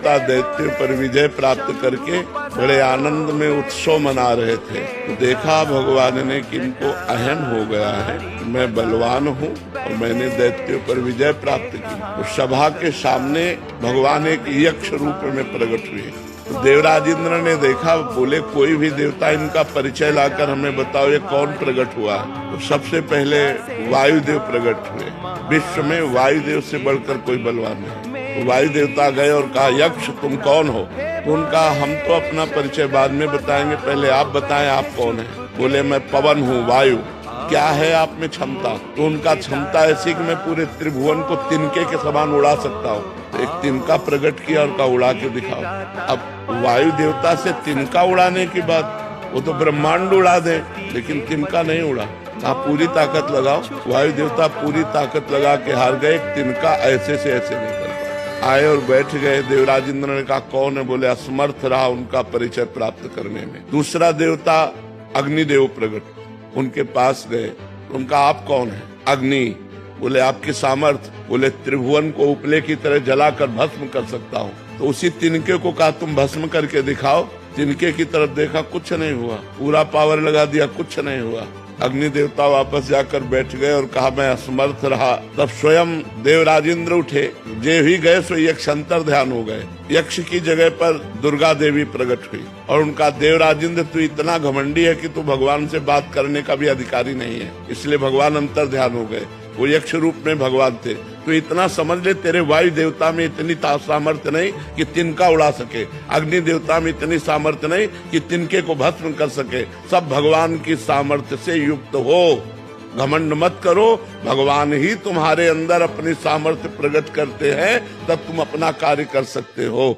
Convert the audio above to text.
देवता दैत्यों पर विजय प्राप्त करके बड़े आनंद में उत्सव मना रहे थे। तो देखा भगवान ने कि इनको अहम हो गया है, मैं बलवान हूँ और मैंने दैत्यों पर विजय प्राप्त की। तो सभा के सामने भगवान एक यक्ष रूप में प्रकट हुए। तो देवराज इंद्र ने देखा, बोले कोई भी देवता इनका परिचय लाकर हमें बताओ, ये कौन प्रकट हुआ। तो सबसे पहले वायुदेव प्रकट हुए। विश्व में वायुदेव से बढ़कर कोई बलवान नहीं। तो वायु देवता गए और कहा, यक्ष तुम कौन हो। तो उनका हम तो अपना परिचय बाद में बताएंगे, पहले आप बताएं आप कौन है। बोले मैं पवन हूँ, वायु। क्या है आप में क्षमता। तो उनका क्षमता ऐसी कि मैं पूरे त्रिभुवन को तिनके के समान उड़ा सकता हूँ। एक तिनका प्रकट किया और कहा उड़ा के दिखाओ। अब वायु देवता से तिनका उड़ाने की बात, वो तो ब्रह्मांड उड़ा दे, लेकिन तिनका नहीं उड़ा। आप पूरी ताकत लगाओ। वायु देवता पूरी ताकत लगा के हार गए। तिनका ऐसे से ऐसे नहीं कर पाए। आए और बैठ गए। देवराज इंद्र ने कहा कौन है। बोले असमर्थ रहा उनका परिचय प्राप्त करने में। दूसरा देवता अग्निदेव प्रकट, उनके पास गए। उनका आप कौन है। अग्नि। बोले आपकी सामर्थ। बोले त्रिभुवन को उपले की तरह जलाकर भस्म कर सकता हूँ। तो उसी तिनके को कहा तुम भस्म करके दिखाओ। तिनके की तरफ देखा, कुछ नहीं हुआ। पूरा पावर लगा दिया, कुछ नहीं हुआ। अग्नि देवता वापस जाकर बैठ गए और कहा मैं असमर्थ रहा। तब स्वयं देवराज इंद्र उठे। जे ही गए सो यक्ष अंतर ध्यान हो गए। यक्ष की जगह पर दुर्गा देवी प्रकट हुई और उनका देवराज इंद्र तू इतना घमंडी है कि तू भगवान से बात करने का भी अधिकारी नहीं है। इसलिए भगवान अंतर ध्यान हो गए। वो यक्ष रूप में भगवान थे। तो इतना समझ ले, तेरे वायु देवता में इतनी सामर्थ्य नहीं कि तिनका उड़ा सके। अग्नि देवता में इतनी सामर्थ्य नहीं कि तिनके को भस्म कर सके। सब भगवान की सामर्थ्य से युक्त हो। घमंड मत करो। भगवान ही तुम्हारे अंदर अपनी सामर्थ्य प्रकट करते हैं, तब तुम अपना कार्य कर सकते हो।